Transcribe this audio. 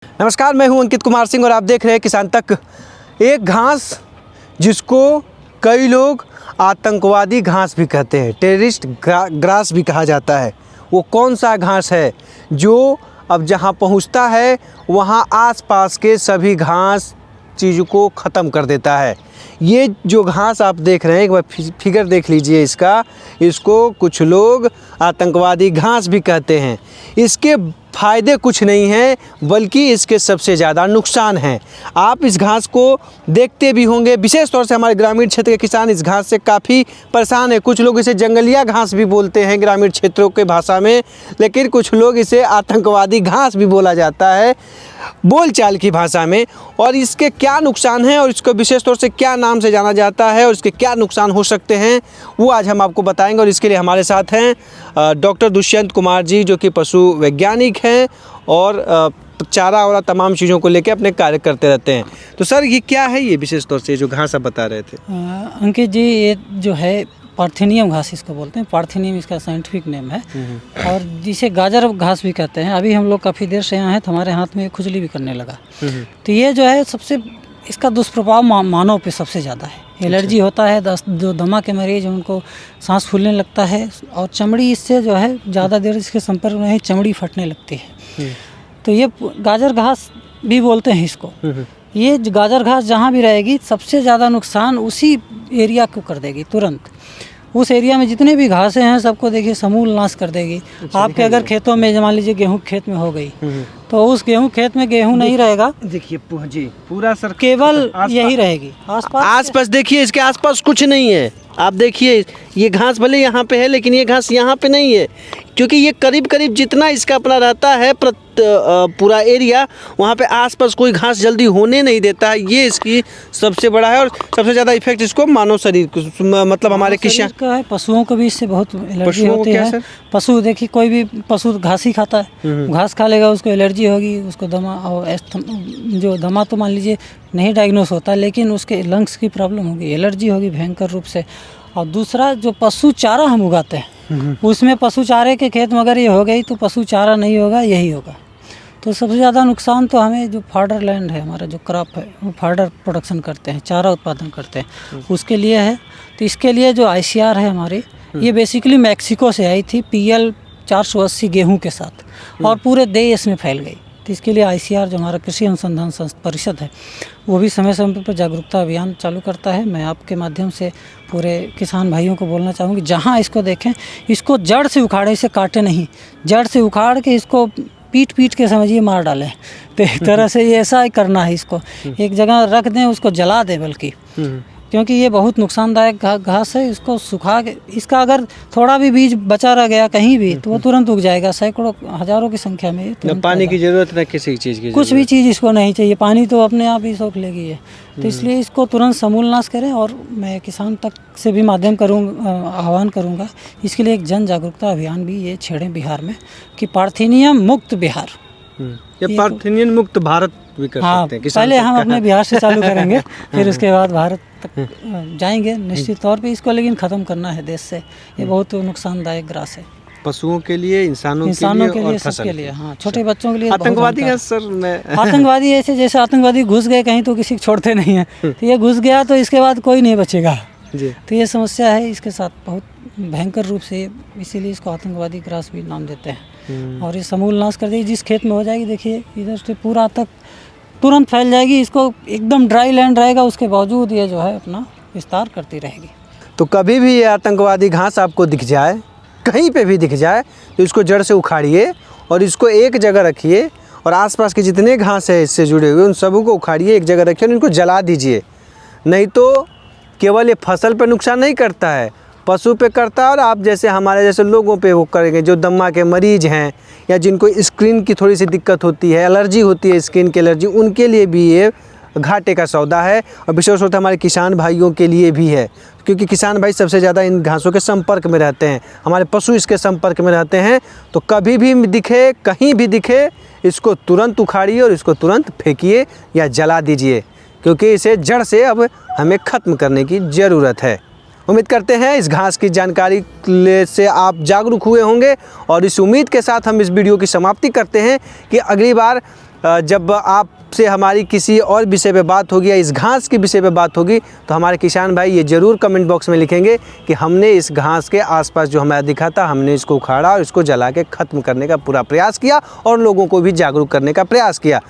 नमस्कार, मैं हूं अंकित कुमार सिंह और आप देख रहे हैं किसान तक। एक घास जिसको कई लोग आतंकवादी घास भी कहते हैं, टेररिस्ट ग्रास भी कहा जाता है, वो कौन सा घास है जो अब जहां पहुंचता है वहां आसपास के सभी घास चीज़ों को ख़त्म कर देता है। ये जो घास आप देख रहे हैं, एक बार फिगर देख लीजिए इसको कुछ लोग आतंकवादी घास भी कहते हैं। इसके फ़ायदे कुछ नहीं हैं, बल्कि इसके सबसे ज़्यादा नुकसान हैं। आप इस घास को देखते भी होंगे, विशेष तौर से हमारे ग्रामीण क्षेत्र के किसान इस घास से काफ़ी परेशान हैं। कुछ लोग इसे जंगलिया घास भी बोलते हैं ग्रामीण क्षेत्रों के भाषा में, लेकिन कुछ लोग इसे आतंकवादी घास भी बोला जाता है बोलचाल की भाषा में। और इसके क्या नुकसान हैं और इसको विशेष तौर से क्या नाम से जाना जाता है और इसके क्या नुकसान हो सकते हैं, वो आज हम आपको बताएंगे। और इसके लिए हमारे साथ हैं डॉक्टर दुष्यंत कुमार जी, जो कि पशु वैज्ञानिक हैं और चारा और तमाम चीज़ों को लेकर अपने कार्य करते रहते हैं। तो सर, ये क्या है, ये विशेष तौर से जो घास आप बता रहे थे? अंकित जी, ये जो है पार्थेनियम घास इसको बोलते हैं। पार्थेनियम इसका साइंटिफिक नेम है और जिसे गाजर घास भी कहते हैं। अभी हम लोग काफ़ी देर से यहाँ हैं तो हमारे हाथ में खुजली भी करने लगा। तो ये जो है सबसे इसका दुष्प्रभाव मानव पे सबसे ज़्यादा है। एलर्जी होता है, जो दमा के मरीज हैं उनको सांस फूलने लगता है और चमड़ी इससे जो है ज़्यादा देर इसके संपर्क में चमड़ी फटने लगती है। तो ये गाजर घास भी बोलते हैं इसको। ये गाजर घास जहाँ भी रहेगी सबसे ज़्यादा नुकसान उसी एरिया को कर देगी तुरंत। उस एरिया में जितने भी घासें हैं सबको देखिए समूल नाश कर देगी। आपके अगर खेतों में मान लीजिए गेहूँ खेत में हो गई तो उस गेहूँ खेत में गेहूँ नहीं रहेगा। देखिए जी, पूरा सर केवल यही रहेगी। आसपास देखिए, इसके आसपास कुछ नहीं है। आप देखिए, ये घास भले यहाँ पे है लेकिन ये घास यहाँ पे नहीं है, क्योंकि ये करीब करीब जितना इसका अपना रहता है पूरा एरिया, वहाँ पे आसपास कोई घास जल्दी होने नहीं देता है। ये इसकी सबसे बड़ा है और सबसे ज़्यादा इफेक्ट इसको मानव शरीर को, मतलब हमारे किसान का है। पशुओं को भी इससे बहुत एलर्जी होती है। पशु देखिए, कोई भी पशु घास ही खाता है, घास खा लेगा उसको एलर्जी होगी, उसको दमा और जो दमा तो मान लीजिए नहीं डायग्नोस होता, लेकिन उसके लंग्स की प्रॉब्लम होगी, एलर्जी होगी भयंकर रूप से। और दूसरा, जो पशु चारा हम उगाते हैं उसमें पशु चारे के खेत में अगर ये हो गई तो पशु चारा नहीं होगा, यही होगा। तो सबसे ज़्यादा नुकसान तो हमें जो फाडर लैंड है, हमारा जो क्रॉप है, वो फाडर प्रोडक्शन करते हैं, चारा उत्पादन करते हैं, उसके लिए है। तो इसके लिए जो ICR है हमारी, ये बेसिकली मैक्सिको से आई थी PL 480 गेहूँ के साथ और पूरे देश में फैल गई। तो इसके लिए ICR जो हमारा कृषि अनुसंधान परिषद है, वो भी समय समय पर जागरूकता अभियान चालू करता है। मैं आपके माध्यम से पूरे किसान भाइयों को बोलना चाहूँगी, जहाँ इसको देखें, इसको जड़ से उखाड़े, इसे काटे नहीं, जड़ से उखाड़ के इसको पीट के समझिए मार डालें। तो एक तरह से ये ऐसा ही करना है, इसको एक जगह रख दें, उसको जला दें बल्कि, क्योंकि ये बहुत नुकसानदायक घास है। इसको सुखा के, इसका अगर थोड़ा भी बीज बचा रह गया कहीं भी तो वो तुरंत उग जाएगा, सैकड़ों हजारों की संख्या में। पानी की जरूरत ना किसी चीज़ की, कुछ भी चीज़ इसको नहीं चाहिए, पानी तो अपने आप ही सोख लेगी ये। तो इसलिए इसको तुरंत समूल नाश करें। और मैं किसान तक से भी माध्यम आह्वान करूँगा, इसके लिए एक जन जागरूकता अभियान भी ये छेड़ें बिहार में, कि पार्थेनियम मुक्त बिहार, ये पार्थेनियम मुक्त भारत भी कर सकते हैं। पहले हम अपने बिहार से चालू करेंगे, फिर उसके बाद भारत तक जाएंगे निश्चित तौर पे। इसको लेकिन ख़त्म करना है देश से। ये बहुत नुकसानदायक ग्रास है, पशुओं के लिए, इंसानों के लिए, सबके लिए। हाँ, छोटे बच्चों के लिए। आतंकवादी का सर, मैं आतंकवादी ऐसे, जैसे आतंकवादी घुस गए कहीं तो किसी को छोड़ते नहीं है, तो ये घुस गया तो इसके बाद कोई नहीं बचेगा जी। तो ये समस्या है इसके साथ बहुत भयंकर रूप से, इसीलिए इसको आतंकवादी ग्रास भी नाम देते हैं। और ये समूल नाश कर देगी, जिस खेत में हो जाएगी, देखिए इधर से पूरा तक तुरंत फैल जाएगी। इसको एकदम ड्राई लैंड रहेगा, उसके बावजूद ये जो है अपना विस्तार करती रहेगी। तो कभी भी ये आतंकवादी घास आपको दिख जाए, कहीं पे भी दिख जाए, तो इसको जड़ से उखाड़िए और इसको एक जगह रखिए और आसपास के जितने घास है इससे जुड़े हुए उन सबों को उखाड़िए, एक जगह रखिए और इनको जला दीजिए। नहीं तो केवल ये फसल पे नुकसान नहीं करता है, पशु पे करता है। और आप जैसे हमारे जैसे लोगों पे वो करेंगे, जो दमा के मरीज हैं या जिनको स्किन की थोड़ी सी दिक्कत होती है, एलर्जी होती है, स्किन की एलर्जी, उनके लिए भी ये घाटे का सौदा है। और विशेष रूप से हमारे किसान भाइयों के लिए भी है, क्योंकि किसान भाई सबसे ज़्यादा इन घासों के संपर्क में रहते हैं, हमारे पशु इसके संपर्क में रहते हैं। तो कभी भी दिखे, कहीं भी दिखे, इसको तुरंत उखाड़िए और इसको तुरंत फेंकिए या जला दीजिए, क्योंकि इसे जड़ से अब हमें ख़त्म करने की ज़रूरत है। उम्मीद करते हैं इस घास की जानकारी से आप जागरूक हुए होंगे और इस उम्मीद के साथ हम इस वीडियो की समाप्ति करते हैं कि अगली बार जब आपसे हमारी किसी और विषय पे बात होगी या इस घास के विषय पे बात होगी तो हमारे किसान भाई ये ज़रूर कमेंट बॉक्स में लिखेंगे कि हमने इस घास के आसपास जो हमें दिखा था हमने इसको उखाड़ा और इसको जला के ख़त्म करने का पूरा प्रयास किया और लोगों को भी जागरूक करने का प्रयास किया।